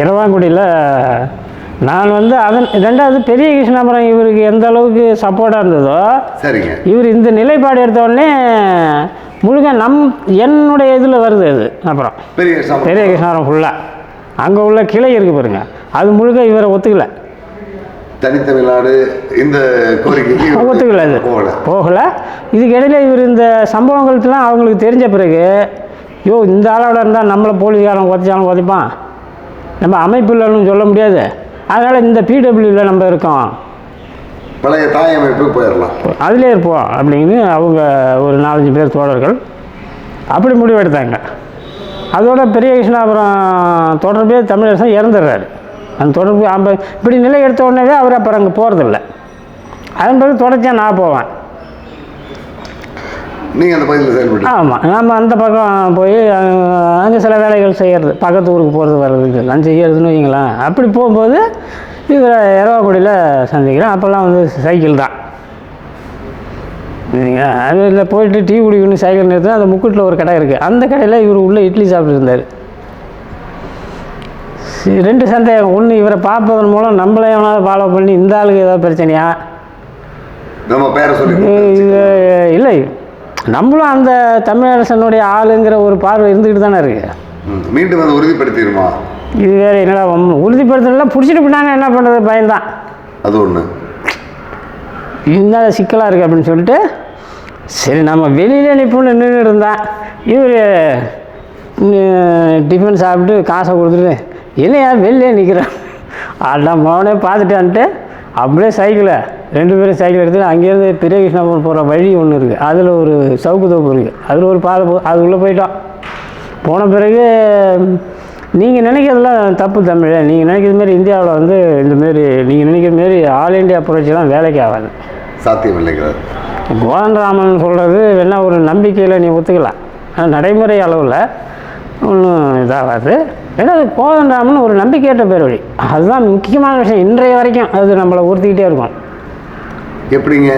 இரவாங்குடியில் நான் வந்து அதன் ரெண்டாவது பெரிய கிருஷ்ணாபுரம் இவருக்கு எந்த அளவுக்கு சப்போர்ட்டாக இருந்ததோ, சரிங்க, இவர் இந்த நிலைப்பாடு எடுத்தோடனே முழுக்க என்னுடைய இதில் வருது அது. அப்புறம் பெரிய கிருஷ்ணாபுரம் ஃபுல்லாக அங்கே உள்ள கிளை இருக்குது பாருங்க, அது முழுக்க இவரை ஒத்துக்கலை. தனித்தமிழ்நாடு இந்த கோரிக்கைக்கு ஒத்துக்கலை, அது போகலை. இதுக்கிடையில் இவர் இந்த சம்பவங்கள்லாம் அவங்களுக்கு தெரிஞ்ச பிறகு, இந்த ஆளோட இருந்தால் நம்மளை போலீஸ்காரன் உதச்சாலும் உதைப்பான், நம்ம அமைப்பு இல்லைன்னு சொல்ல முடியாது, அதனால் இந்த பிடபிள்யூவில் நம்ம இருக்கோம், பழைய தாய் அமைப்புக்கு போயிடலாம், அதிலே இருப்போம் அப்படின்னு அவங்க ஒரு 4-5 பேர் தோழர்கள் அப்படி முடிவெடுத்தாங்க. அதோட பெரிய கிருஷ்ணாபுரம் தொடர்பே தமிழரசன் இறந்துடுறாரு. அந்த தொடர்பு இப்படி நிலை எடுத்த உடனே அவர் அப்புறம் அங்கே போகிறதில்ல. அதன் பிறகு தொடர்ச்சியாக நான் போவேன். நீங்கள் அந்த பகுதியில் செயல்பட்டு? ஆமாம், நம்ம அந்த பக்கம் போய் அங்கே சில வேலைகள் செய்கிறது, பக்கத்து ஊருக்கு போகிறது வர்றதுக்கு எல்லாம் செய்கிறதுன்னு வைங்களேன். அப்படி போகும்போது இதில் இரவாக்குடியில் சந்திக்கிறேன். அப்போல்லாம் வந்து சைக்கிள் தான். அதில் போயிட்டு டீ குடிக்கணும், சைக்கிள் நிறுத்தினா அந்த முக்கூட்டில் ஒரு கடை இருக்குது. அந்த கடையில் இவர் உள்ளே இட்லி சாப்பிட்டு இருந்தார். 2 சந்தேகம். ஒன்று, இவரை பார்ப்பதன் மூலம் நம்மளே எவனாவது ஃபாலோ பண்ணி இந்த ஆளுக்கு ஏதாவது பிரச்சனையா, நம்ம பேரை சொல்லி இல்லை நம்மளும் அந்த தமிழரசனுடைய ஆளுங்கிற ஒரு பார்வை இருந்துக்கிட்டு தானே இருக்குது. மீண்டும் அதை உறுதிப்படுத்திடுமா? இது வேறு என்னடா உறுதிப்படுத்தலாம், பிடிச்சிட்டு போனாங்க, என்ன பண்ணுறது, பயம்தான். அது ஒன்று இருந்தாலும் சிக்கலாக இருக்குது அப்படின்னு சொல்லிட்டு, சரி நம்ம வெளியிலே நிற்போம்னு நின்று இருந்தான். இவர் டிஃபன் சாப்பிட்டு காசை கொடுத்துட்டு, இல்லையா வெளியே நிற்கிறேன், அதெல்லாம் மோனே பார்த்துட்டான்ட்டு அப்படியே சைக்கிளை 2 பேரும் சைக்கிள் எடுத்துகிட்டு அங்கேருந்து பெரிய கிருஷ்ணாபுரம் போகிற வழி ஒன்று இருக்குது, அதில் ஒரு சவுக்கு தோப்பு இருக்குது, அதில் ஒரு பாதை அது உள்ளே போயிட்டோம். போன பிறகு நீங்கள் நினைக்கிறதுலாம் தப்பு தமிழ், நீங்கள் நினைக்கிற மாரி இந்தியாவில் வந்து இந்தமாரி நீங்கள் நினைக்கிற மாரி ஆல் இண்டியா புரட்சிலாம் வேலைக்கு ஆகாது, சாத்தியம் இல்லைங்கிறார் கோதண்டராமன் சொல்கிறது. வேணால் ஒரு நம்பிக்கையில் நீ ஒத்துக்கலாம், ஆனால் நடைமுறை அளவில் ஒன்றும் இதாகாது. ஏன்னா அது கோதண்டராமன் ஒரு நம்பிக்கையற்ற பேர் வழி, அதுதான் முக்கியமான விஷயம். இன்றைய வரைக்கும் அது நம்மளை உறுத்திக்கிட்டே இருக்கும். எப்படிங்க?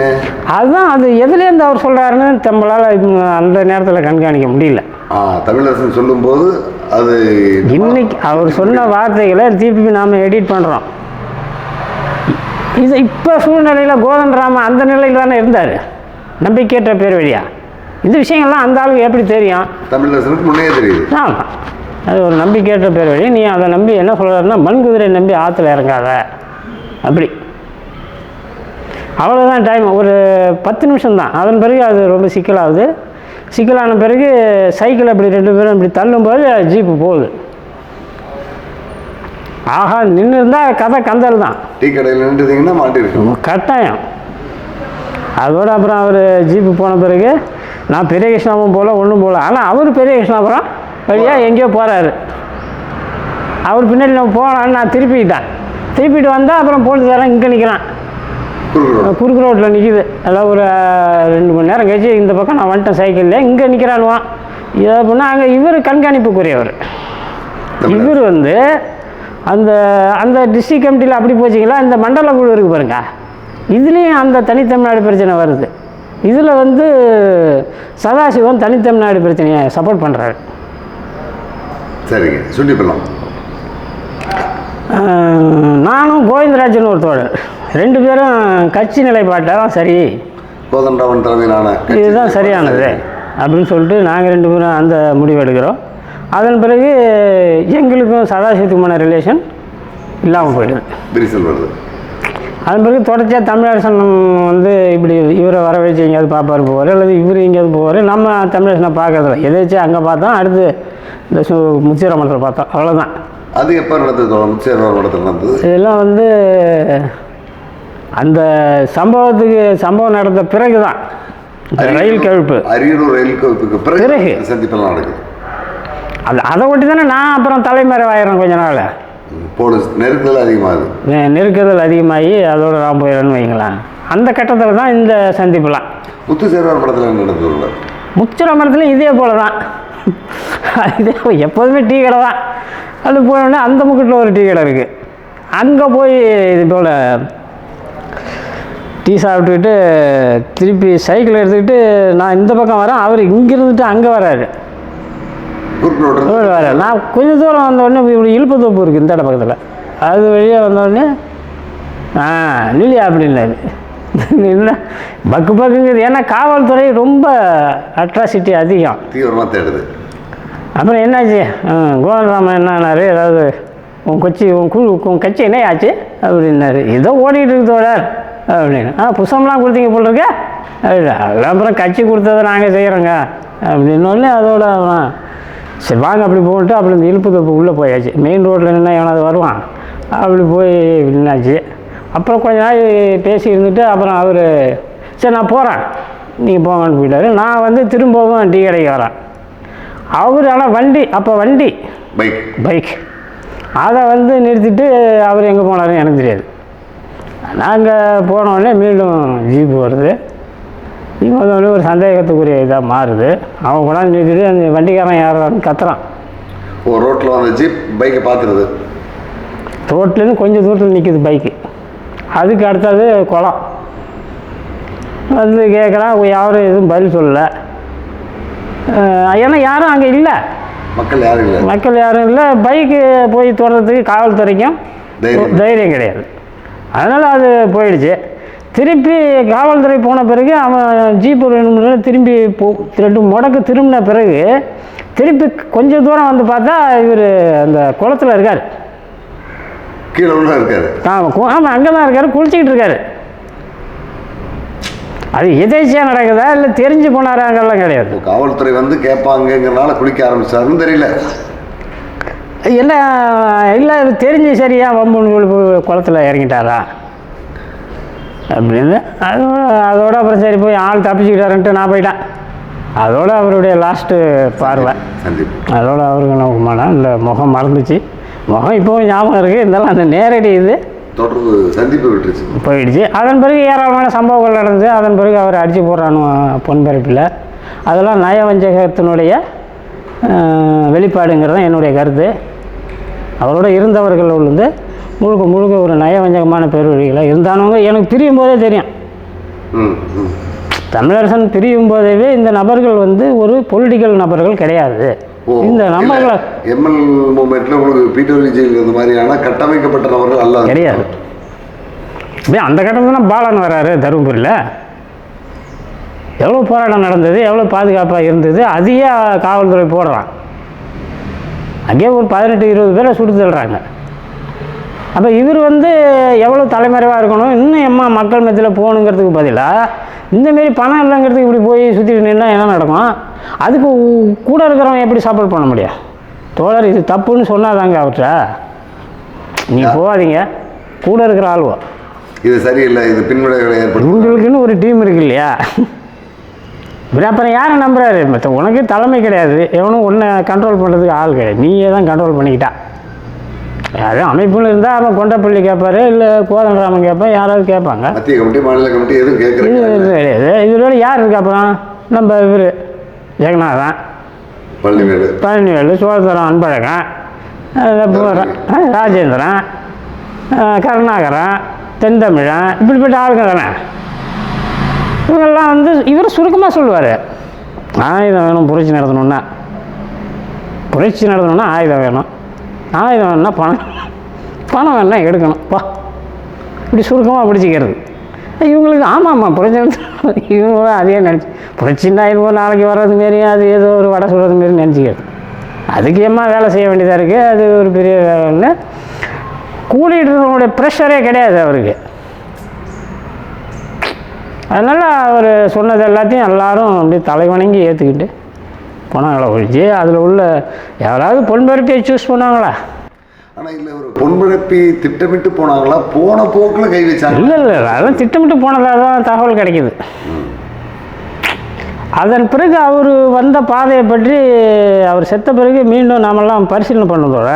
அதுதான் அது எதுலேருந்து அவர் சொல்கிறாருன்னு நம்மளால் அந்த நேரத்தில் கண்காணிக்க முடியல. தமிழரசன் சொல்லும்போது அது இன்னைக்கு அவர் சொன்ன வார்த்தைகளை திருப்பி நாம் எடிட் பண்ணுறோம். இது இப்போ சூழ்நிலையில் கோதண்டராமன் அந்த நிலையில் தானே இருந்தார், நம்பிக்கையற்ற பேர் வழியா. இந்த விஷயங்கள்லாம் அந்த ஆளுக்கு எப்படி தெரியும்? தமிழரசனுக்கு முன்னே தெரியுது. ஆமாம், அது ஒரு நம்பிக்கையற்ற பேர் வழி. நீ அதை நம்பி என்ன சொல்கிறாருன்னா, மண் குதிரை நம்பி ஆற்றுல இறங்காத, அப்படி அவ்வளோதான். டைம் ஒரு 10 நிமிஷம் தான். அதன் பிறகு அது ரொம்ப சிக்கலாகுது. சிக்கலான பிறகு சைக்கிள் அப்படி 2 பேரும் இப்படி தள்ளும்போது ஜீப்பு போகுது. ஆஹா, நின்று இருந்தால் கதை கந்தல் தான். டீ கடையில் நின்றுதிங்கன்னா மாட்டிருக்கோம் கட்டாயம். அதோட அப்புறம் அவர் ஜீப்பு போன பிறகு நான் பெரிய கிருஷ்ணாபுரம் போல் ஒன்றும் போகல. ஆனால் அவர் பெரிய கிருஷ்ணாபுரம் வழியாக எங்கேயோ போகிறாரு. அவர் பின்னாடி நம்ம போகலான்னு நான் திருப்பிட்டு வந்தால் அப்புறம் போலீஸ்காரன் இங்கே நிற்கிறான், குறுக்கு ரோட்டில் நிற்கிது. அதாவது ஒரு 2 மணி நேரம் கழிச்சு இந்த பக்கம் நான் வந்துட்டேன் சைக்கிளில், இங்கே நிற்கிறானுவான். இதை பண்ணால் அங்கே இவர் கண்காணிப்புக்குரியவர். இவர் வந்து அந்த அந்த டிஸ்ட்ரிக்ட் கமிட்டியில் அப்படி போச்சிங்களா, இந்த மண்டல குழு இருக்குது பாருங்க, இதுலேயும் அந்த தனித்தமிழ்நாடு பிரச்சனை வருது. இதில் வந்து சதாசிவம் தனித்தமிழ்நாடு பிரச்சனையை சப்போர்ட் பண்ணுறாரு. சரிங்க, சொல்லிக்கலாம். நானும் கோவிந்தராஜன் ஒரு தோழர் 2 பேரும் கட்சி நிலைப்பாட்டெல்லாம் சரி, கோதண்டராமன் தலைமையிலான இதுதான் சரியானது அப்படின்னு சொல்லிட்டு நாங்கள் 2 பேரும் அந்த முடிவு எடுக்கிறோம். அதன் பிறகு எங்களுக்கும் சதாசிவத்துக்குமான ரிலேஷன் இல்லாமல் போயிடுது, விரிசல் வருது. அதன் பிறகு தொடர்ச்சியாக தமிழரசன் வந்து இப்படி இவரை வர வச்சு எங்கேயாவது பார்ப்பார் போவார், அல்லது இவர் எங்கேயாவது போவார். நம்ம தமிழரசனை பார்க்கறதில்ல, எதாச்சும் அங்கே பார்த்தோம், அடுத்து இந்த முச்சீர மன்றத்தில் பார்த்தோம், அவ்வளோதான். அது எப்போ நடந்தது? முச்சீர மன்றத்தில் நடந்தது. இதெல்லாம் வந்து அந்த சம்பவம் நடந்த பிறகு தான் ரயில் கவிழ்ப்பு, அரியலூர் ரயில் கவிழ்ப்புக்கு பிறகு சந்திப்பெல்லாம் நடக்குது. அதை ஒட்டி தானே நான் அப்புறம் தலைமறைவாயிரம் கொஞ்ச நாள். போலீஸ் நெருக்குதல் அதிகமாகி அதோட நான் போயிடறேன்னு வைங்களேன். அந்த கட்டத்தில் தான் இந்த சந்திப்புலாம். முத்துச்சேர்வார் படத்தில் நடந்தது. முச்சர மரத்துலையும் இதே போல தான், இதே எப்போதுமே டீ கடை தான். அது போனோடனே அந்த முக்கில் ஒரு டீ கடை இருக்குது, அங்கே போய் இது போல் டீ சாப்பிட்டுக்கிட்டு திருப்பி சைக்கிள் எடுத்துக்கிட்டு நான் இந்த பக்கம் வரேன், அவர் இங்கே இருந்துட்டு அங்கே வராரு. குறுக்கு ரோடு வேறு நான் கொஞ்சம் தூரம் வந்தோடனே இப்படி இழுப்பு தோப்பு இருக்குது இந்த இடம் பக்கத்தில், அது வழியாக வந்தோடனே நில்லியா அப்படின்னாரு. இல்லை பக்கு பக்குங்குது, ஏன்னா காவல்துறை ரொம்ப அட்ராசிட்டி அதிகம், தீவிரமாக தேடுது. அப்புறம் என்னாச்சு கோதண்டராமன் என்னாரு, ஏதாவது உன் கட்சி என்ன ஆச்சு அப்படின்னாரு. ஏதோ ஓடிட்டு இருக்குதோடார் அப்படின்னு. புஷம்லாம் கொடுத்தீங்க போல் இருக்க அதெல்லாம், அப்புறம் கட்சி கொடுத்ததை நாங்கள் செய்கிறோங்க அப்படின்னோடனே அதோட சரி வாங்க அப்படி போன்ட்டு அப்படி இந்த இழுப்பு தப்பு உள்ளே போயாச்சு. மெயின் ரோட்டில் நின்னா எவனாவது வருவான், அப்படி போய் நின்னாச்சு. அப்புறம் கொஞ்ச நாள் பேசி இருந்துட்டு அப்புறம் அவர் சரி நான் போகிறேன் நீங்கள் போங்கன்னு போயிட்டார். நான் திரும்பவும் டீ கடைக்கு வரேன். அவர் ஆனால் வண்டி அப்போ பைக் அதை நிறுத்திட்டு அவர் எங்கே போனாருன்னு எனக்கு தெரியாது. நாங்கள் போனோடனே மீண்டும் ஜீப்பு வருது. ஜீப் ஒரு சந்தேகத்துக்குரிய இதாக மாறுது. அவன் கொண்டாந்து நிறுத்திட்டு அந்த வண்டிக்காரன் யாரான்னு கத்துறான். ரோட்டில் வந்த ஜீப் பைக்கை பார்த்துருது. ரோட்லேருந்து கொஞ்சம் தூரத்தில் நிற்கிது பைக்கு. அதுக்கு அடுத்தது குளம் கேட்குறான். யாரும் எதுவும் பதில் சொல்லலை. ஏன்னா யாரும் அங்கே இல்லை, மக்கள் யாரும் இல்லை. பைக்கு போய் தொடர்றதுக்கு காவல்துறைக்கும் தைரியம் கிடையாது. அதனால் அது போயிடுச்சு. திருப்பி காவல்துறை போன பிறகு அவன் ஜீப்பு திரும்பி முடக்கு திரும்பின பிறகு திருப்பி கொஞ்சம் தூரம் பார்த்தா இவர் அந்த குளத்தில் இருக்கார். கீழே இருக்காரு. ஆமாம் அங்கே தான் இருக்கார், குளிச்சுக்கிட்டு இருக்காரு. அது எதேச்சியாக நடக்குதா இல்லை தெரிஞ்சு போனாராங்கெல்லாம் கிடையாது. காவல்துறை கேட்பாங்கிறனால குளிக்க ஆரம்பிச்சாருன்னு தெரியல. என்ன இல்லை தெரிஞ்சு சரியா வம்புன்னு குளத்தில் இறங்கிட்டாரா அப்படின்னு. அதோட அப்புறம் சரி போய் ஆள் தப்பிச்சுக்கிட்டாருன்ட்டு நான் போயிட்டேன். அதோட அவருடைய லாஸ்ட்டு பார்வை. அதோட அவருக்கு நோக்கமானா இல்லை முகம் மறந்துச்சு. முகம் இப்போவும் ஞாபகம் இருக்குது, இருந்தாலும் அந்த நேரடி இது தொடர்பு சந்திப்பு விட்டுருச்சு போயிடுச்சு. அதன் பிறகு ஏராளமான சம்பவங்கள் நடந்தது. அதன் பிறகு அவர் அடித்து போடுறானு பொன்பரப்பில். அதெல்லாம் நயவஞ்சகத்தினுடைய வெளிப்பாடுங்கிறது தான் என்னுடைய கருத்து. அவரோட இருந்தவர்கள் முழுக்க ஒரு நயவஞ்சகமான பேர்வழிகளாக இருந்தானவங்க எனக்கு பிரியும் போதே தெரியும். தமிழரசன் பிரியும் போதேவே இந்த நபர்கள் ஒரு பொலிட்டிக்கல் நபர்கள் கிடையாது. இந்த நபர்களை எம்எல் மூமெண்ட்ல உங்களுக்கு பீட்டர் விஜய் இந்த மாதிரியான கட்டமைக்கப்பட்ட நபர்கள் அல்ல கிடையாது. அந்த கட்டத்தில் பாலன் வராரு தருமபுரியில். எவ்வளோ போராட்டம் நடந்தது, எவ்வளோ பாதுகாப்பாக இருந்தது, அதையே காவல்துறை போடுறான். அங்கேயே ஒரு 18-20 பேரை சுட்டு தள்ளுறாங்க. அப்போ இவர் எவ்வளோ தலைமறைவாக இருக்கணும், இன்னும் மக்கள் மத்தியில் போகணுங்கிறதுக்கு பதிலாக இந்தமாரி பணம் இல்லைங்கிறதுக்கு இப்படி போய் சுற்றிட்டு நின்னா என்ன நடக்கும்? அதுக்கு கூட இருக்கிறவங்க எப்படி சப்போர்ட் பண்ண முடியும்? தோழர் இது தப்புன்னு சொன்னாதாங்க அவர்கிட்ட நீங்கள் போகாதீங்க, கூட இருக்கிற ஆள்வோ இது சரியில்லை, இது பின்விளைவுகளை ஏற்படும். உங்களுக்குன்னு ஒரு டீம் இருக்கு இல்லையா? அப்புறம் யாரை நம்புறாரு? மற்ற உனக்கு தலைமை கிடையாது, எவனும் ஒன்றை கண்ட்ரோல் பண்ணுறதுக்கு ஆள் கிடையாது, நீயே தான் கண்ட்ரோல் பண்ணிக்கிட்டா. யாரும் அமைப்புன்னு இருந்தால் அவன் கொண்டப்பள்ளி கேட்பாரு, இல்லை கோதண்டராமன் கேட்பான், யாராவது கேட்பாங்க. மத்திய கமிட்டி மாநில கமிட்டி எதுவும் கேட்குறது கிடையாது. இதோட யார் இருக்கு அப்புறம்? நம்ம இவர் ஜெகநாதன், பழனிவேலு, சோழதரம் அன்பழகன், ராஜேந்திரன், கருணாகரன், தென்தமிழன், இப்படிப்பட்ட ஆளுங்க தானே இவங்கெல்லாம். இவர் சுருக்கமாக சொல்லுவார், ஆயுதம் வேணும் புரட்சி நடத்தணுன்னா, ஆயுதம் வேணும், ஆயுதம் வேணும்னா பணம் வேணுன்னா எடுக்கணும் வா, இப்படி சுருக்கமாக பிடிச்சிக்கிறது. இவங்களுக்கு ஆமாம் புரட்சி இவங்களும் அதே நினச்சி புரட்சின்னா இதுவோ நாளைக்கு வர்றது மாரி அது ஏதோ ஒரு வடை சொல்கிறது மாரி நினச்சிக்கிறது. அதுக்கு வேலை செய்ய வேண்டியதாக இருக்குது. அது ஒரு பெரிய வேலை. கூலிடுறவங்களுடைய ப்ரெஷரே கிடையாது அவருக்கு. அதனால் அவர் சொன்னது எல்லாத்தையும் எல்லாரும் அப்படியே தலைவணங்கி ஏற்றுக்கிட்டு போனாங்களா ஒழிச்சு அதில் உள்ள யாராவது பொன்பரப்பியை சூஸ் பண்ணாங்களா? ஆனால் இல்லை ஒரு பொன்பரப்பி திட்டமிட்டு போனாங்களா? போன போக்கில் கை வச்சாங்க. இல்லை அதெல்லாம் திட்டமிட்டு போனதாக தான் தகவல் கிடைக்கிது. அதன் பிறகு அவர் வந்த பாதையை பற்றி அவர் செத்த பிறகு மீண்டும் நாமெல்லாம் பரிசீலனை பண்ணதோட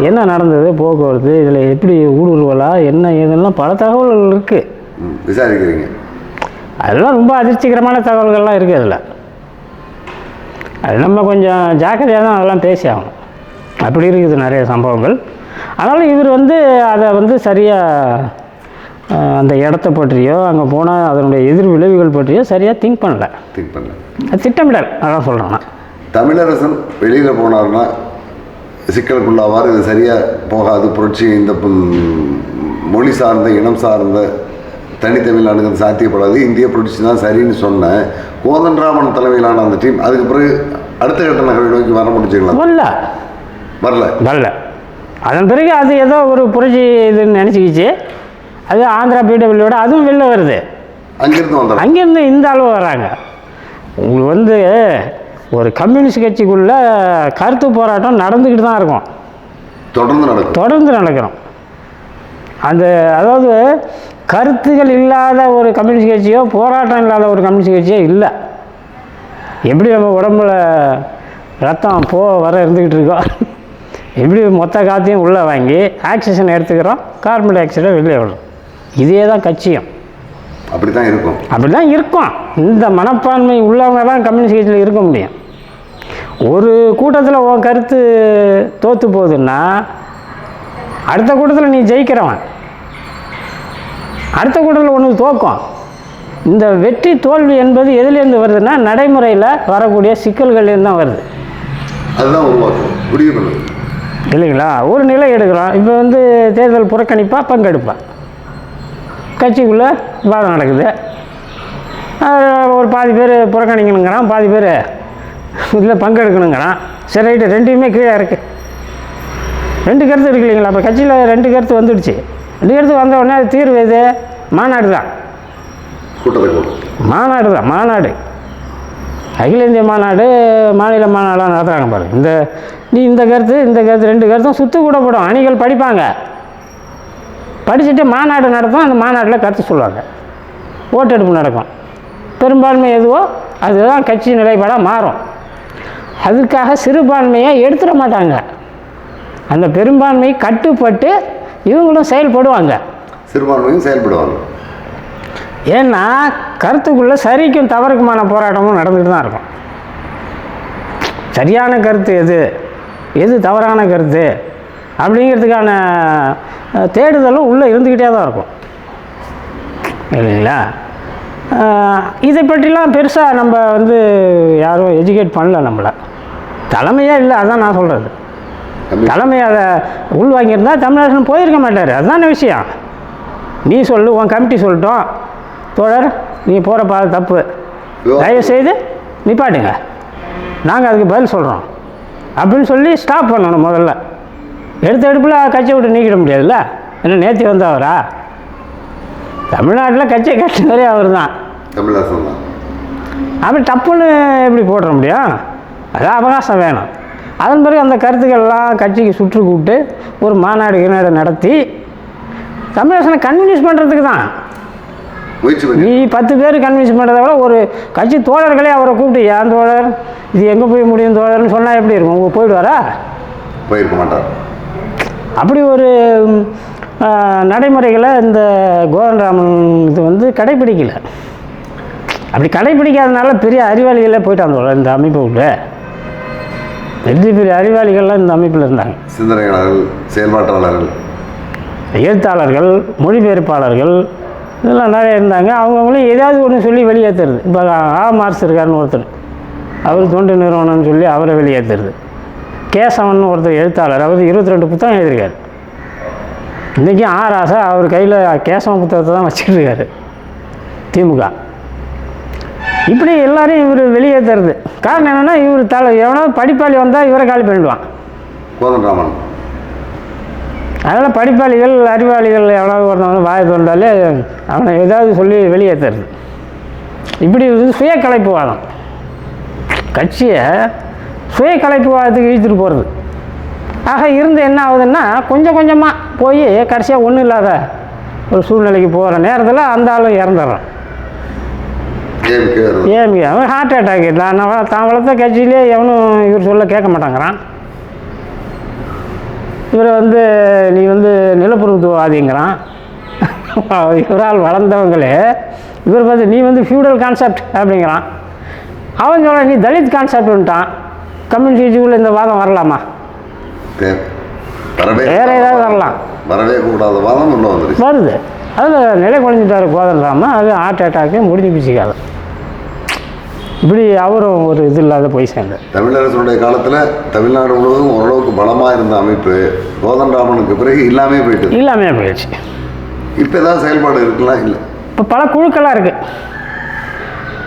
என்ன நடந்தது, போக்குவரத்து, இதில் எப்படி ஊடுருவலா, என்ன இதெல்லாம் பல தகவல்கள் இருக்குது, விசாரிக்கிறீங்க. அதெல்லாம் ரொம்ப அதிர்ச்சிகரமான தகவல்கள்லாம் இருக்குது. அதில் அது நம்ம கொஞ்சம் ஜாக்கிரதையாக தான் அதெல்லாம் பேசி ஆகணும். அப்படி இருக்குது நிறைய சம்பவங்கள். அதனால் இவர் அதை சரியாக அந்த இடத்த பற்றியோ அங்கே போனால் அதனுடைய எதிர் விளைவுகள் பற்றியோ சரியாக திங்க் பண்ணல. அது திட்டமிடல் அதான் சொல்கிறேன் நான். தமிழரசன் வெளியில் போனார்னா சிக்கலுக்குள்ளாவார், இது சரியாக போகாது, புரட்சி இந்த மொழி சார்ந்த இனம் சார்ந்த தனித்தமிழ் அணுகிறது சாத்தியப்படாது, இந்திய புரட்சி தான் சரின்னு சொன்ன கோதண்டராமன் தலைமையிலான அந்த டீம் அதுக்கு பிறகு அடுத்த கட்ட நகரை நோக்கி வர முடிச்சுங்களா? வரல. அதன் பிறகு அது ஏதோ ஒரு புரட்சி இதுன்னு நினச்சிக்கிச்சு. அது ஆந்திரா பிடபிள்யூட அதுவும் வெளில வருது. அங்கேருந்து இந்த அளவு வராங்க. உங்களுக்கு வந்து ஒரு கம்யூனிஸ்ட் கட்சிக்குள்ளே கருத்து போராட்டம் நடந்துக்கிட்டு தான் இருக்கும், தொடர்ந்து நடக்கிறோம். அந்த அதாவது கருத்துகள் இல்லாத ஒரு கம்யூனிஸ்ட் கட்சியோ போராட்டம் இல்லாத ஒரு கம்யூனிஸ்ட் கட்சியோ இல்லை. எப்படி நம்ம உடம்புல ரத்தம் வர இருந்துக்கிட்டு இருக்கோம், எப்படி மொத்த காற்றையும் உள்ளே வாங்கி ஆக்சிஜன் எடுத்துக்கிறோம், கார்பன் டை ஆக்சைடை வெளியே விடும். இதே தான் கட்சியும் அப்படி தான் இருக்கும். இந்த மனப்பான்மை உள்ளவங்க தான் கம்யூனிஸ்ட் கட்சியில் இருக்க முடியும். ஒரு கூட்டத்தில் உன் கருத்து தோற்று போகுதுன்னா அடுத்த கூட்டத்தில் நீ ஜெயிக்கிறவன், அடுத்த கூட்டத்தில் ஒன்று தோக்கும். இந்த வெற்றி தோல்வி என்பது எதுலேருந்து வருதுன்னா நடைமுறையில் வரக்கூடிய சிக்கல்கள்லேருந்து தான் வருது. அதுதான் உருவாக்கும் இல்லைங்களா? ஒரு நிலை எடுக்கிறோம். இப்போ வந்து தேர்தல் புறக்கணிப்பா பங்கெடுப்பா, கட்சிக்குள்ளே விவாதம் நடக்குது. ஒரு பாதி பேர் புறக்கணிக்கணுங்கிறான், பாதி பேர் இதில் பங்கெடுக்கணுங்கிறான். சரி ரைட்டு, ரெண்டுமே கீழே இருக்குது. ரெண்டு கருத்து இருக்கு இல்லைங்களா? அப்போ கட்சியில் ரெண்டு கருத்து வந்துடுச்சு. ரெண்டு கருத்து வந்த உடனே அது தீர்வு எது? மாநாடு தான். மாநாடு அகில இந்திய மாநாடு, மாநில மாநாடெலாம் நடத்துகிறாங்க பாருங்க. இந்த கருத்து ரெண்டு கருத்தும் சுற்று கூட போடும். அணிகள் படிப்பாங்க, படிச்சுட்டு மாநாடு நடத்தும். அந்த மாநாட்டில் கருத்து சொல்லுவாங்க, ஓட்டெடுப்பு நடக்கும். பெரும்பான்மை எதுவோ அதுதான் கட்சி நிலைப்பாடாக மாறும். அதுக்காக சிறுபான்மையை எடுத்துட மாட்டாங்க. அந்த பெரும்பான்மை கட்டுப்பட்டு இவங்களும் செயல்படுவாங்க, சிறுபான்மையும் செயல்படுவாங்க. ஏன்னா கருத்துக்குள்ளே சரிக்கும் தவறுக்குமான போராட்டமும் நடந்துகிட்டு தான் இருக்கும். சரியான கருத்து எது தவறான கருத்து அப்படிங்கிறதுக்கான தேடுதலும் உள்ளே இருந்துக்கிட்டே தான் இருக்கும், இல்லைங்களா? இதை பற்றிலாம் பெருசாக நம்ம வந்து யாரும் எஜுகேட் பண்ணல நம்மளை. தலைமையாக இல்லை, அதுதான் நான் சொல்கிறது. தலைமை அதை உள்வாங்கியிருந்தா தமிழரசன் போயிருக்க மாட்டார். அதுதான விஷயம். நீ சொல்லு, உன் கமிட்டி சொல்லட்டும், தோழர் நீ போகிற பாதை தப்பு, தயவுசெய்து நிப்பாட்டுங்க, நாங்கள் அதுக்கு பதில் சொல்கிறோம் அப்படின்னு சொல்லி ஸ்டாப் பண்ணணும். முதல்ல எடுப்பில் கட்சியை விட்டு நீக்கிட முடியாதுல்ல. என்ன நேற்று வந்தவரா? தமிழ்நாட்டில் கட்சியை கட்டினவரே அவர் தான். அப்படி தப்புன்னு எப்படி போட முடியும்? அதான் அவகாசம் வேணும். அதன் பிறகு அந்த கருத்துக்கள்லாம் கட்சிக்கு சுற்று கூப்பிட்டு ஒரு மாநாடு நடத்தி தமிழரசனை கன்வின்ஸ் பண்ணுறதுக்கு தான். நீ 10 பேர் கன்வின்ஸ் பண்ணுறத விட ஒரு கட்சி தோழர்களே அவரை கூப்பிட்டு, ஏன் தோழர் இது எங்கே போய் முடியும் தோழர்னு சொன்னால் எப்படி இருக்கும்? உங்கள் போயிடுவாரா? போயிருக்க மாட்டார். அப்படி ஒரு நடைமுறைகளை இந்த கோதண்டராமன் இது வந்து கடைப்பிடிக்கலை. அப்படி கடைப்பிடிக்காதனால பெரிய அறிவாளிகளே போயிட்டாங்க தோழர் இந்த அமைப்பை விட்டு. பெரிய அறிவாளிகள்லாம் இந்த அமைப்பில் இருந்தாங்க. சிந்தனையாளர்கள், செயல்பாட்டாளர்கள், எழுத்தாளர்கள், மொழிபெயர்ப்பாளர்கள், இதெல்லாம் நிறைய இருந்தாங்க. அவங்கவுங்களும் ஏதாவது ஒன்று சொல்லி வெளியேற்றுறது. இப்போ மார்ஸ் இருக்காருன்னு ஒருத்தர், அவர் தொண்டு நிறுவனம்னு சொல்லி அவரை வெளியேற்றுறது. கேசவன் ஒருத்தர் எழுத்தாளர், அவர் 22 புத்தகம் எழுதியிருக்காரு. இன்றைக்கும் ராசா அவர் கையில் கேசவன் புத்தகத்தை தான் வச்சுக்கிட்டு இருக்காரு திமுக. இப்படி எல்லாரையும் இவர் வெளியேற்றுறது காரணம் என்னென்னா, இவர் எவனாவது படிப்பாளி வந்தால் இவரை காலி பண்ணிடுவான் கோதண்டராமன். அதனால் படிப்பாளிகள், அறிவாளிகள் எவனாவது ஒருத்தவங்க வாயை தோண்டாலே அவனை ஏதாவது சொல்லி வெளியேற்றுறது. இப்படி சுய கலைப்புவாதம், கட்சியை சுய கலைப்புவாதத்துக்கு இழுத்துட்டு போகிறது. ஆக இருந்து என்ன ஆகுதுன்னா, கொஞ்சம் கொஞ்சமாக போய் கடைசியாக ஒன்றும் இல்லாத ஒரு சூழ்நிலைக்கு போகிற நேரத்தில் அந்த ஆளும் இறந்துடுறான். ஏமிக்க அவன் ஹார்ட் அட்டாக்கு தான் வளர்த்த கட்சியிலே எவனும் இவர் சொல்ல கேட்க மாட்டாங்கிறான். இவரை வந்து நீ வந்து நிலப்பிரபுத்துவவாதிங்கிறான். இவரால் வளர்ந்தவங்களே இவர் பார்த்து நீ வந்து ஃபியூடல் கான்செப்ட் அப்படிங்கிறான். அவன் சொல்ல நீ தலித் கான்செப்ட்ன்ட்டான். கம்யூனிஸ்ட் கட்சிக்குள்ளே இந்த வாதம் வரலாமா? வேறு ஏதாவது வரலாம், வரவே கூடாத வாதம் உள்ள வந்துருச்சு, வருது. அதில் நிலை குறைஞ்சிட்டாரு கோதண்டராமன். அது ஹார்ட் அட்டாக்கு முடிஞ்சு பிடிச்சிக்காது. இப்படி அவரும் ஒரு இது இல்லாத போய் சேர்ந்தார். தமிழரசனுடைய காலத்தில் தமிழ்நாடு முழுவதும் ஓரளவுக்கு பலமாக இருந்த அமைப்பு கோதண்டராமனுக்கு பிறகு இல்லாமே போயிடுச்சு. இப்போ ஏதாவது செயல்பாடு இருக்கலாம்? இல்லை, இப்போ பல குழுக்களாக இருக்குது.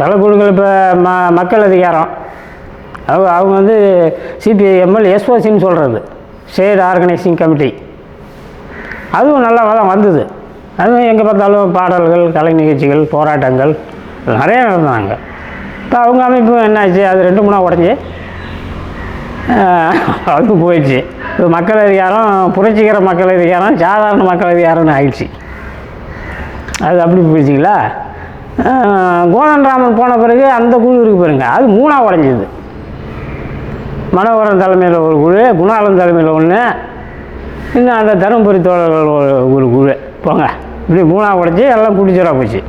பல குழுக்கள் இப்போ மக்கள் அதிகாரம் அவங்க வந்து சிபிஐஎம்எல் எஸ்ஓசின்னு சொல்கிறது, ஸ்டேட் ஆர்கனைசிங் கமிட்டி. அதுவும் நல்லா வந்தது. அதுவும் எங்கே பார்த்தாலும் பாடல்கள், கலை நிகழ்ச்சிகள், போராட்டங்கள் நிறையா நடந்தாங்க. இப்போ அவங்க அமைப்பு என்னாச்சு, அது 2-3 உடஞ்சி அதுவும் போயிடுச்சு. இப்போ மக்கள் அதிகாரம் புரட்சிகர மக்கள் அதிகாரம் சாதாரண மக்கள் அதிகாரம்னு ஆயிடுச்சு. அது அப்படி போயிடுச்சிங்களா. கோதண்டராமன் போன பிறகு அந்த குழு இருக்கு பாருங்க, அது 3 உடஞ்சிது. மனோகரன் தலைமையில் ஒரு குழு, குணாளன் தலைமையில் ஒன்று, இன்னும் அந்த தருமபுரி தோழர்கள் ஒரு குழு போங்க. இப்படி 3 உடச்சி எல்லாம் குடிச்சோராக போச்சு.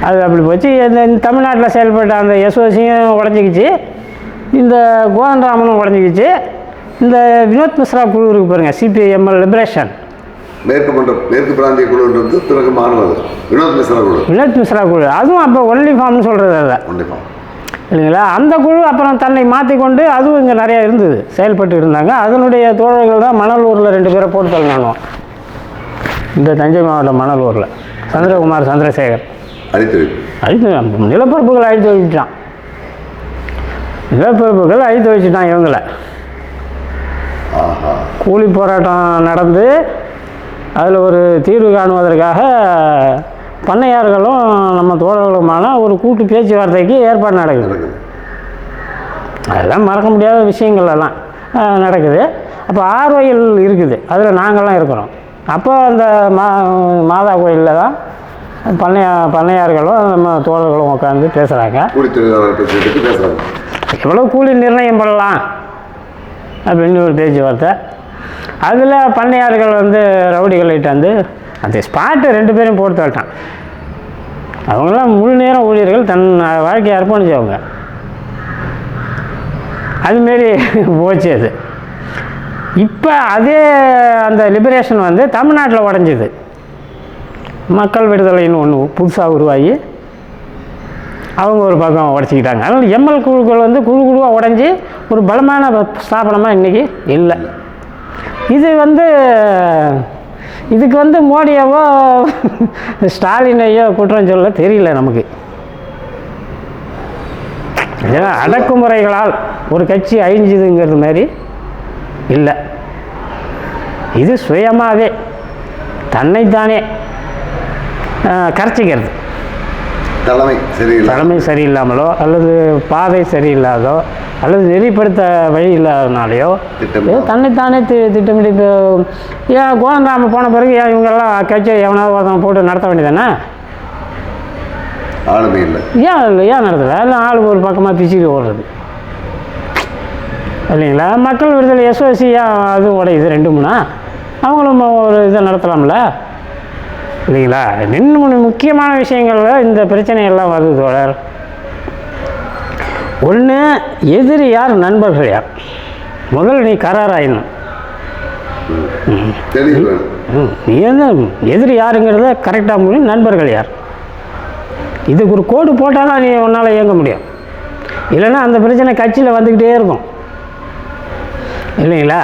அது அப்படி போச்சு. இந்த தமிழ்நாட்டில் செயல்பட்ட அந்த எஸ்ஓசியும் உடஞ்சிக்கிச்சு, இந்த கோதண்டராமனும் உடஞ்சிக்கிச்சு. இந்த வினோத் மிஸ்ரா குழு இருக்கு பாருங்கள், சிபிஐஎம்எல் லிபரேஷன் மேற்கு பிராந்திய குழுன்றது பிறகு மாறுவது வினோத் மிஸ்ரா குழு. அதுவும் அப்போ ஒன்லி ஃபார்ம்னு சொல்கிறது அதை இல்லைங்களா. அந்த குழு அப்புறம் தன்னை மாற்றிக்கொண்டு அதுவும் இங்கே நிறையா இருந்தது, செயல்பட்டு இருந்தாங்க. அதனுடைய தோழர்கள் தான் மணலூரில் 2 பேரை போட்டு தள்ளணும். இந்த தஞ்சை மாவட்டம் மணலூரில் சந்திரகுமார், சந்திரசேகர் நிலப்பரப்புகள் அழித்து வச்சுட்டான். இவங்களை கூலி போராட்டம் நடந்து அதில் ஒரு தீர்வு காணுவதற்காக பண்ணையார்களும் நம்ம தோழர்களுமான ஒரு கூட்டு பேச்சுவார்த்தைக்கு ஏற்பாடு நடக்குது. அதெல்லாம் மறக்க முடியாத விஷயங்கள் எல்லாம் நடக்குது. அப்போ ஆர்வயல் இருக்குது, அதில் நாங்கள்லாம் இருக்கிறோம். அப்போ அந்த மாதா கோயிலில் தான் பண்ணையார்களும் நம்ம தோழர்களும் உட்காந்து பேசுகிறாங்க. எவ்வளோ கூலி நிர்ணயம் பண்ணலாம் அப்படின்னு ஒரு பேச்சுவார்த்தை. அதில் பண்ணையார்கள் வந்து ரவுடிகள்கிட்ட வந்து அந்த ஸ்பாட்டை 2 பேரையும் போட்டு தள்ளிட்டான். அவங்களாம் முழு நேரம் ஊழியர்கள், தன் வாழ்க்கையை அர்ப்பணிச்சவங்க. அதுமாரி போச்சு அது. இப்போ அதே அந்த லிபரேஷன் வந்து தமிழ்நாட்டில் உடஞ்சிது. மக்கள் விடுதலைன்னு ஒன்று புதுசாக உருவாகி அவங்க ஒரு பக்கம் உடச்சிக்கிட்டாங்க. அதனால் எம்எல் குழுக்கள் வந்து குழுவாக உடஞ்சி ஒரு பலமான ஸ்தாபனமாக இன்றைக்கி இல்லை. இது வந்து இதுக்கு வந்து மோடியாவோ ஸ்டாலினையோ குற்றம் சொல்ல தெரியல நமக்கு. ஏன்னா அடக்குமுறைகளால் ஒரு கட்சி அழிஞ்சுதுங்கிறது மாதிரி இல்லை. இது சுயமாகவே தன்னைத்தானே கரைச்சிக்கிறது. தலைமை சரியில்லாமலோ அல்லது பாதை சரியில்லாதோ அல்லது நெறிப்படுத்த வழி இல்லாதனாலேயோ தன்னைத்தானே திட்டமிட்டு. ஏன் கோதண்டராமன் போன பிறகு ஏன் இவங்கெல்லாம் கட்சியை எவனாவது ஒருத்தவங்க போட்டு நடத்த வேண்டியதானே? ஏன் நடத்தலை? இல்லை ஆள் ஒரு பக்கமாக பிச்சுக்கிட்டு ஓடுறது இல்லைங்களா. மக்கள் விடுதலை எஸ்ஓசி அதுவும் உடையுது 2-3. அவங்களும் ஒரு இதை நடத்தலாம்ல இல்லைங்களா. 2-3 முக்கியமான விஷயங்களில் இந்த பிரச்சனையெல்லாம் வருது தோழர். ஒன்று, எதிரி யார், நண்பர்கள் யார். முதல்ல நீ கராராயிடணும். நீ வந்து எதிரி யாருங்கிறத கரெக்டாக முடியும். நண்பர்கள் யார், இதுக்கு ஒரு கோடு போட்டால் தான் நீ உன்னால் இயங்க முடியும். இல்லைன்னா அந்த பிரச்சனை கட்சியில் வந்துக்கிட்டே இருக்கும் இல்லைங்களா.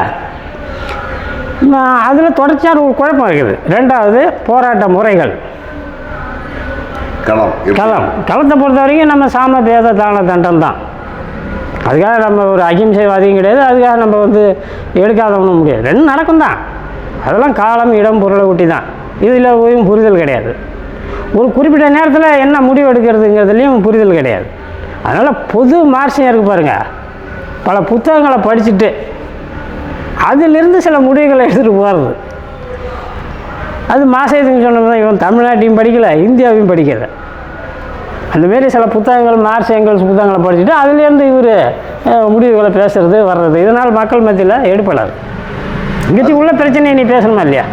அதில் தொடர்ச்சியான ஒரு குழப்பம் இருக்குது. 2வது போராட்ட முறைகள். களத்தை பொறுத்த வரைக்கும் நம்ம சாம பேத தான தண்டம் தான். அதுக்காக நம்ம ஒரு அகிம்சைவாதியும் கிடையாது, அதுக்காக நம்ம வந்து எடுக்காதவனும் முடியாது. 2 நடக்கும் தான். அதெல்லாம் காலம், இடம், பொருளை ஊட்டி தான். இதில் புரிதல் கிடையாது. ஒரு குறிப்பிட்ட நேரத்தில் என்ன முடிவு எடுக்கிறதுங்கிறதுலையும் புரிதல் கிடையாது. அதனால் பொது மார்சியம் இருக்குது பாருங்கள். பல புத்தகங்களை படிச்சுட்டு அதிலிருந்து சில முடிவுகளை எடுத்துகிட்டு போகிறது. அது மாசத்துக்கு சொன்னது இவன் தமிழ்நாட்டையும் படிக்கலை, இந்தியாவையும் படிக்கலை. அந்தமாரி சில புத்தகங்கள், மார்க்ஸ் எங்கல்ஸ் புத்தகங்களை படிச்சுட்டு அதுலேருந்து இவர் முடிவுகளை பேசுகிறது வர்றது. இதனால் மக்கள் மத்தியில் எடுப்படாது. இங்கேயும் உள்ள பிரச்சனையை நீ பேசணுமா இல்லையா?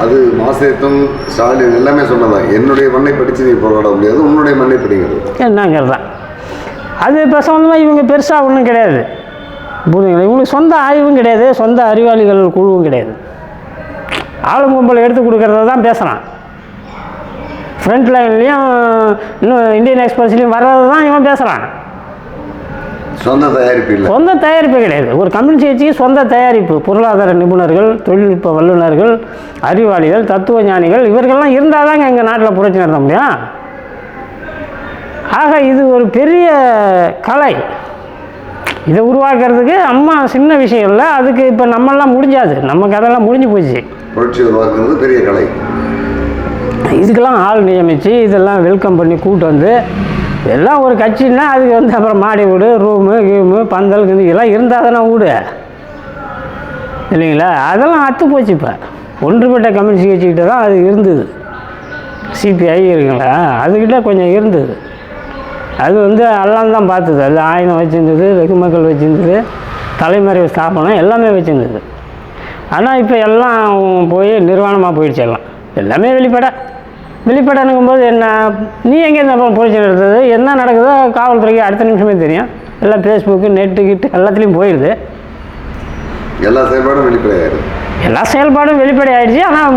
அது மாசேத்தும் ஸ்டாலின் எல்லாமே சொன்னதான். என்னுடைய மண்ணை படித்து நீ போராட முடியாது, உன்னுடைய மண்ணை படிக்கிறது என்னங்கிறது தான். அது இப்போ சொந்தமாக இவங்க பெருசாக ஒன்றும் கிடையாது, புரியுதுங்களா. இவங்களுக்கு சொந்த ஆய்வும் கிடையாது, சொந்த அறிவாளிகள் குழுவும் கிடையாது. ஆளும் கும்பல் எடுத்து கொடுக்கறத தான் பேசுகிறான். ஃப்ரண்ட் லைன்லேயும் இன்னும் இந்தியன் எக்ஸ்பிரஸ்லேயும் வர்றது தான் இவன் பேசுகிறான். சொந்த தயாரிப்பு இல்லை, சொந்த தயாரிப்பு கிடையாது. ஒரு கம்யூனிஸ்ட் கட்சிக்கு சொந்த தயாரிப்பு. பொருளாதார நிபுணர்கள், தொழில்நுட்ப வல்லுநர்கள், அறிவாளிகள், தத்துவ ஞானிகள் இவர்கள்லாம் இருந்தால் தாங்க எங்கள் நாட்டில் புரட்சி நடத்த முடியும். ஆக இது ஒரு பெரிய கலை. இதை உருவாக்குறதுக்கு அம்மா சின்ன விஷயம் இல்லை. அதுக்கு இப்போ நம்மெல்லாம் முடிஞ்சாது, நம்ம கதையெல்லாம் முடிஞ்சு போச்சு. புரட்சி உருவாக்குறது பெரிய கலை. இதுக்கெல்லாம் ஆள் நியமித்து இதெல்லாம் வெல்கம் பண்ணி கூட்டு வந்து எல்லாம் ஒரு கட்சின்னா அதுக்கு வந்து அப்புறம் மாடி வீடு, ரூமு, கீமு, பந்தல் இதெல்லாம் இருந்தால் தானே வீடு இல்லைங்களா? அதெல்லாம் அத்து போச்சு. இப்போ ஒன்றுபட்ட கம்யூனிஸ்ட் கட்சிக்கிட்ட தான் அது இருந்தது. சிபிஐ இருக்குங்களா, அதுக்கிட்ட கொஞ்சம் இருந்தது. அது வந்து எல்லாம் தான் பார்த்தது. அது ஆயுதம் வச்சுருந்தது, வெகுமக்கள் வச்சுருந்தது, தலைமறைவு ஸ்தாபனம் எல்லாமே வச்சுருந்தது. ஆனால் இப்போ எல்லாம் போய் நிர்வாணமாக போயிடுச்சு. எல்லாம் எல்லாமே வெளிப்படனுங்கும் போது என்ன, நீ எங்கேருந்து அப்புறம் புரட்சி நடத்துறது, என்ன நடக்குதோ காவல்துறைக்கு அடுத்த நிமிஷமே தெரியும். எல்லாம் ஃபேஸ்புக்கு, நெட்டு கிட்டு எல்லாத்துலேயும் போயிடுது. எல்லா செயல்பாடும் வெளிப்படையாயிடுது. எல்லா செயல்பாடும் வெளிப்படை ஆகிடுச்சு. ஆனால்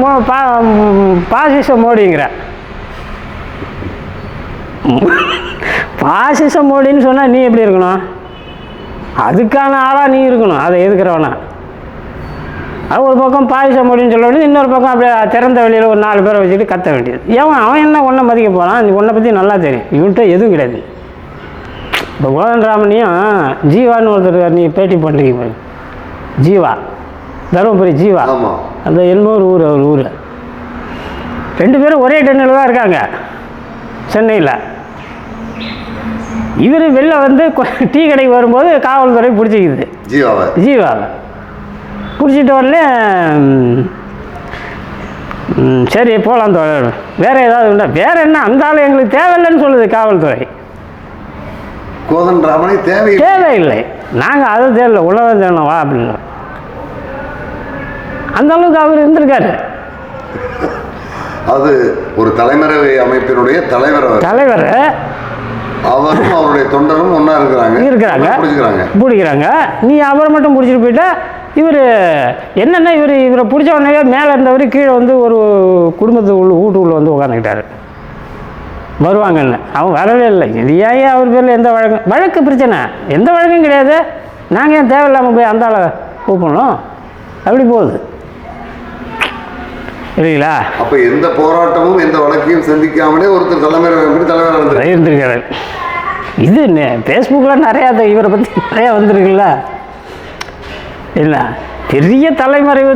பாசிச மோடிங்கிற பாசிச மோடின்னு சொன்னால் நீ எப்படி இருக்கணும்? அதுக்கான ஆளாக நீ இருக்கணும். அதை எதுக்குறவனா அது ஒரு பக்கம் பாசிச மோடின்னு சொல்ல வேண்டியது, இன்னொரு பக்கம் அப்படியே திறந்த வெளியில் ஒரு 4 பேரை வச்சுட்டு கத்த வேண்டியது. அவன் என்ன ஒன்றை மதிக்க போகிறான்? நீ உன்னை பற்றி நல்லா தெரியும். இவன்கிட்ட எதுவும் கிடையாது. இப்போ கோதண்டராமனையும் ஜீவான்னு ஒருத்தர் நீ பேட்டி பண்ணுறீங்க. ஜீவா, தருமபுரி ஜீவா, அந்த எண்ணூர் ஊர், அவர் ஊர். 2 பேரும் ஒரே டென்னில் தான் இருக்காங்க சென்னையில். இவர் வெளில வந்து டீ கடைக்கு வரும்போது காவல்துறை பிடிச்சிக்குது ஜீவாவை. பிடிச்சிட்டு உடனே சரி போகலாம் தோழர், வேறு ஏதாவது உண்டா? வேறு என்ன, அந்த ஆள் எங்களுக்கு தேவையில்லைன்னு சொல்லுது காவல்துறை. கோதண்டராமனை தேவையில்லை, நாங்கள் அதை தேவையில்லை, உலகம் தேடணும் வா அப்படின்னு. அந்த அளவுக்கு அவர் இருந்திருக்காரு. அது ஒரு தலைமறைவு அமைப்பினுடைய தலைவர், அவரும் அவருடைய தொண்டரும் ஒன்றா இருக்கிறாங்க. பிடிக்கிறாங்க. நீ அவரை மட்டும் பிடிச்சிட்டு போயிட்டா, இவர் என்னென்ன இவரை பிடிச்ச உடனே மேலே இருந்தவர் கீழே வந்து ஒரு வீட்டுக்குள்ளே வந்து உட்காந்துக்கிட்டாரு வருவாங்கன்னு. அவன் வரவே இல்லை. இது ஏன் அவர் பேரில் எந்த வழக்கு பிரச்சனை? எந்த வழக்கும் கிடையாது. நாங்கள் ஏன் தேவையில்லாமல் போய் அந்த ஆளை கூப்பிடணும்? அப்படி போகுது இல்லைங்களா? அப்போ எந்த போராட்டமும் எந்த வழக்கையும் சந்திக்காமலே ஒருத்தர் தலைவர் இருந்திருக்காரு. இது ஃபேஸ்புக்கில் நிறையா இவரை பற்றி நிறையா வந்துருக்குல்ல. இல்லை பெரிய தலைமறைவு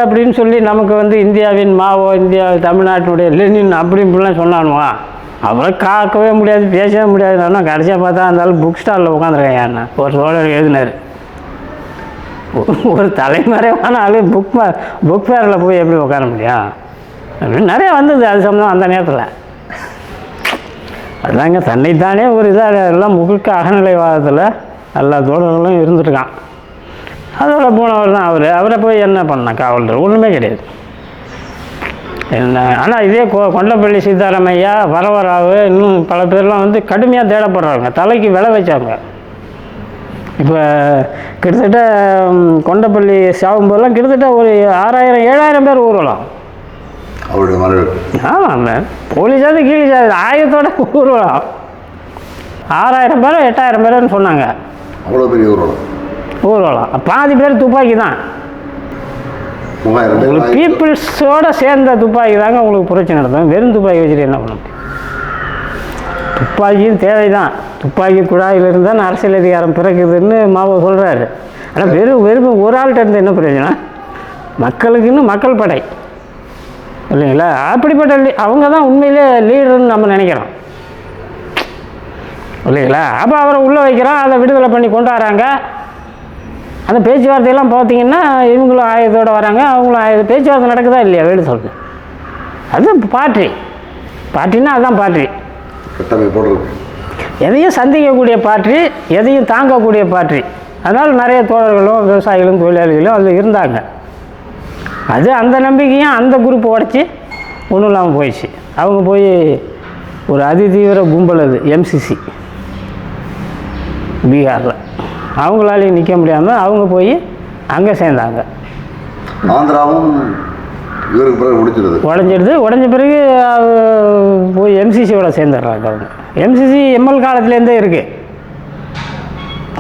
அப்படின்னு சொல்லி நமக்கு வந்து இந்தியாவின் மாவோ, தமிழ்நாட்டினுடைய லெனின் அப்படி இப்படிலாம் சொன்னானுவா. அவரை காக்கவே முடியாது, பேசவே முடியாது. ஆனால் கடைசியாக பார்த்தா அந்த புக் ஸ்டாலில் உட்காந்துருக்கேன். ஏன்னா ஒரு சோழர் எழுதினார், ஒரு தலைமறைவான ஆள் புக் ஃபேரில் போய் எப்படி உட்கார முடியும் அப்படின்னு நிறையா வந்தது. அது சம்பந்தம் அந்த நேரத்தில் அதுதாங்க தன்னைத்தானே ஒரு இதாக எல்லாம் முழுக்க அகநிலைவாதத்தில் எல்லா தோழர்களும் இருந்துட்டுருக்கான். அதோட போனவர் தான் அவரை போய் என்ன பண்ணான் காவல்துறை? ஒன்றுமே கிடையாது. என்ன ஆனால் இதே கொண்டப்பள்ளி சீதாராமையா, வரவராவு, இன்னும் பல பேர்லாம் வந்து கடுமையாக தேடப்படுறாங்க, தலைக்கு விலை வச்சாங்க. இப்போ கிட்டத்தட்ட கொண்டப்பள்ளி சாகும்போதெல்லாம் கிட்டத்தட்ட ஒரு 6000-7000 பேர் ஊர்வலம். ஆமாம், போலீஸாவது கீழே ஆயுதத்தோட ஊர்வலம் 6000 பேரோ 8000 பேருன்னு சொன்னாங்க. அவ்வளோ பெரிய ஊர்வலம். பாதி பேர் துப்பாக்கி தான். உங்களுக்கு பீப்புள்ஸோடு சேர்ந்த துப்பாக்கி தாங்க உங்களுக்கு புரட்சி நடத்தும். வெறும் துப்பாக்கி வச்சுட்டு என்ன பண்ண முடியும்? துப்பாக்கியும் தேவை தான். துப்பாக்கி குழாயில் இருந்தால் அரசியல் அதிகாரம் பிறக்குதுன்னு மாவோ சொல்கிறாரு. ஆனால் வெறும் ஒரு ஆள்கிட்ட இருந்து என்ன பிரயோஜனம்? மக்களுக்குன்னு மக்கள் படை இல்லைங்களா? அப்படிப்பட்ட அவங்க தான் உண்மையிலே லீடர்னு நம்ம நினைக்கிறோம் இல்லைங்களா? அப்போ அவரை உள்ளே வைக்கிறோம், அதை விடுதலை பண்ணி கொண்டாடுறாங்க. அந்த பேச்சுவார்த்தையெல்லாம் பார்த்தீங்கன்னா இவங்களும் ஆயுதத்தோடு வராங்க, அவங்களும் பேச்சுவார்த்தை நடக்குதா இல்லையா? வேடு சொல்கிறேன். அது பார்ட்டின்னா அதுதான் பார்ட்டி. எதையும் சந்திக்கக்கூடிய பார்ட்டி, எதையும் தாங்கக்கூடிய பார்ட்டி. அதனால் நிறைய தோழர்களும் விவசாயிகளும் தொழிலாளிகளும் அதில் இருந்தாங்க. அது அந்த நம்பிக்கையும் அந்த குரூப் உடச்சி ஒன்றும் இல்லாமல் போயிடுச்சு. அவங்க போய் ஒரு அதிதீவிர கும்பல், அது எம்சிசி பீகாரில், அவங்களாலையும் நிற்க முடியாமல் அவங்க போய் அங்கே சேர்ந்தாங்க. ஆந்திராவும் இவருக்கு பிறகு முடிச்சிடுது. உடஞ்ச பிறகு போய் எம்சிசியோட சேர்ந்துடுறாங்க. அவங்க எம்சிசி எம்எல் காலத்துலேருந்தே இருக்குது,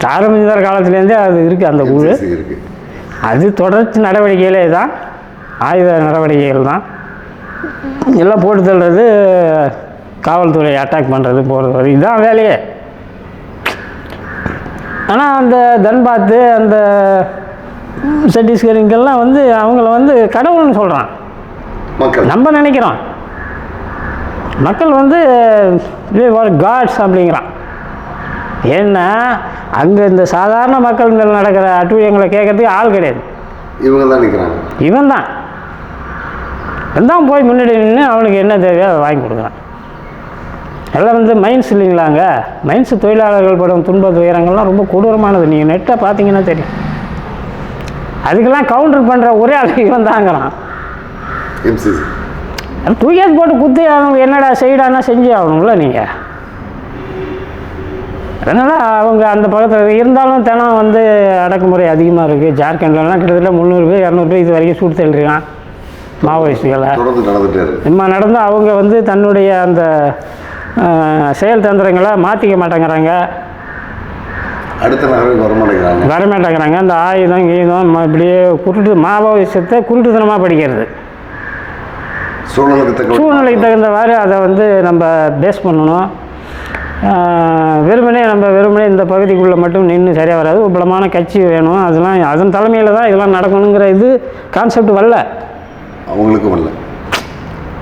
சாரமிந்தார் காலத்துலேருந்தே அது இருக்குது அந்த குழு இருக்குது. அது தொடர்ச்சி நடவடிக்கைகளே தான், ஆயுத நடவடிக்கைகள் தான். எல்லாம் போட்டு தள்ளுறது, காவல்துறை அட்டாக் பண்ணுறது, போகிறது, இதுதான் வேலையே. ஆனால் அந்த தன்பாத்து அந்த சத்தீஸ்கருங்கெல்லாம் வந்து அவங்கள வந்து கடவுள்னு சொல்கிறான். நம்ம நினைக்கிறோம் மக்கள் வந்து காட்ஸ் அப்படிங்கிறான். ஏன்னா அங்கே இந்த சாதாரண மக்கள் மேல் நடக்கிற அட்டூழியங்களை கேட்கறதுக்கு ஆள் கிடையாது. இவங்க தான் நிற்கிறாங்க. இவன் தான் போய் முன்னாடி நின்று அவனுக்கு என்ன தேவையோ அதை வாங்கி கொடுக்குறான். எல்லாம் வந்து மைன்ஸ் இல்லைங்களாங்க, மைன்ஸ் தொழிலாளர்கள் படும் துன்ப துயரங்கள்லாம் ரொம்ப கொடூரமானது. நீங்கள் நெட்டை பார்த்தீங்கன்னா தெரியும். அதுக்கெல்லாம் கவுண்டர் பண்ணுற ஒரே ஆள் இவன் தாங்கிறான். தூக்கியாச்சு போட்டு குத்தி அவங்க என்னடா செய்யடானா செஞ்சு ஆகணுங்கள நீங்கள். அதனால் அவங்க அந்த பக்கத்தில் இருந்தாலும் தினம் வந்து அடக்குமுறை அதிகமாக இருக்குது. ஜார்க்கண்ட்லலாம் கிட்டத்தட்ட 300 பேர் 200 பேர் இது வரைக்கும் சுட்டு தள்ளிருக்கான் மாவோயிஸ்டுகளை. இம்மா நடந்து அவங்க வந்து தன்னுடைய அந்த செயல் தந்திரங்களை மாற்றிக்க மாட்டேங்கிறாங்க, அடுத்த நகருக்கு வரமாட்டேங்கிறாங்க. அந்த ஆயுதம் கீதம் இப்படியே மாவோயிசத்தை குருட்டுத்தனமாக படிக்கிறது. சூழ்நிலைக்கு தகுந்தவாறு அதை வந்து நம்ம பேஸ் பண்ணணும். வெறுமனே இந்த பகுதிக்குள்ளே மட்டும் நின்று சரியாக வராது, ஒரு பலமான கட்சி வேணும். அதெல்லாம் அதன் தலைமையில் தான் இதெல்லாம் நடக்கணுங்கிற இது கான்செப்ட் வரல அவங்களுக்கும் வரல.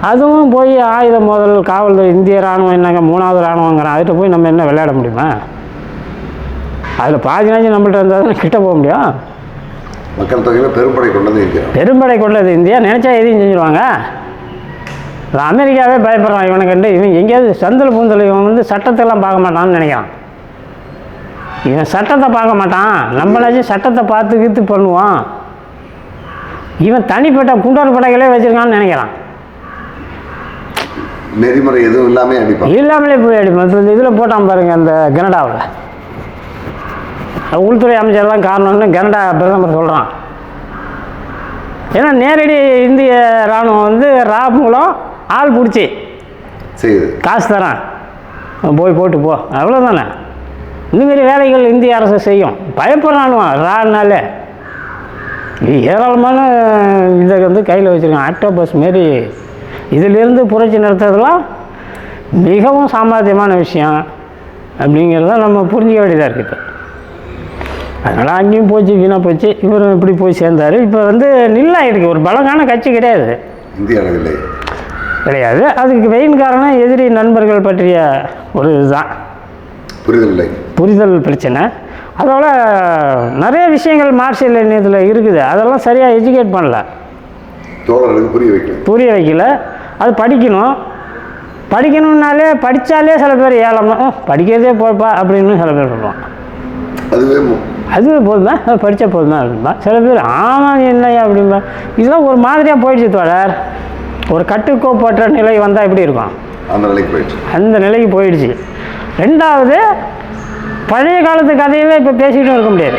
அதுவும் போய் ஆயுத மோதல், காவல்துறை, இந்திய இராணுவம் என்னங்க 3வது இராணுவங்கிறான். அதுகிட்ட போய் நம்ம என்ன விளையாட முடியுமா? அதில் பாதி நாச்சு நம்மள்ட்ட இருந்தால் தான் கிட்ட போக முடியும். மக்கள் தொகையில் பெரும்படை கொண்டது இந்தியா. நினச்சா எதையும் செஞ்சுருவாங்க. அமெரிக்காவே பயப்படுறான் இவனுக்கு. இவன் எங்கேயாவது சந்தல் பூந்தல் இவன் வந்து சட்டத்தெல்லாம் பார்க்க மாட்டான்னு நினைக்கிறான். இவன் சட்டத்தை பார்க்க மாட்டான், நம்மளாச்சும் சட்டத்தை பார்த்து கீத்து பண்ணுவான். இவன் தனிப்பட்ட குண்டர் படைகளே வச்சுருக்கான்னு நினைக்கிறான். நெறிமுறை எதுவும் இல்லாமலே போய் அடிப்பான். இப்போ இந்த இதில் போட்டான் பாருங்கள், அந்த கனடாவில் உள்துறை அமைச்சர் தான் காரணம்னு கனடா பிரதமர் சொல்கிறான். ஏன்னா நேரடி இந்திய இராணுவம் வந்து மூலம் ஆள் பிடிச்சி காசு தரான், போய் போட்டு போ, அவ்வளோதானே. இந்தமாரி வேலைகள் இந்திய அரசு செய்யும். பயப்படுறானுவான் ரானாலே. ஏராளமான இதை வந்து கையில் வச்சுருக்கான். ஆக்டோபஸ் மாரி இதிலிருந்து புரட்சி நடத்துறதுலாம் மிகவும் சாமர்த்தியமான விஷயம் அப்படிங்கிறத நம்ம புரிஞ்சிக்க வேண்டியதாக இருக்குது. அதனால் அங்கேயும் போச்சு, வீணாக போச்சு. இவரும் இப்படி போய் சேர்ந்தார். இப்போ வந்து நில்லாயிருக்கு. ஒரு பலமான கட்சி கிடையாது, இந்தியாவில் கிடையாது. அதுக்கு மெயின் காரணம் எதிரி நண்பர்கள் பற்றிய ஒரு இதுதான், புரிதல் பிரச்சனை. அதோட நிறைய விஷயங்கள் மார்ஷியல் இதில் இருக்குது. அதெல்லாம் சரியாக எஜுகேட் பண்ணல, புரிய வைக்கல. அது படிக்கணும்னாலே படித்தாலே சில பேர் ஏழணும், படிக்கிறதே போப்பா அப்படின்னு சில பேர் சொல்லுவான். அதுவே போதுமா, படித்தா போதுமா அப்படின்பா. சில பேர் ஆமாம் என்னையா அப்படின்பா. இதெல்லாம் ஒரு மாதிரியாக போயிடுச்சு தோழர். ஒரு கட்டுக்கோப்பற்ற நிலை வந்தால் எப்படி இருக்கும், அந்த நிலைக்கு போயிடுச்சு. ரெண்டாவது, பழைய காலத்து கதையவே இப்போ பேசிக்கிட்டும் இருக்க முடியாது.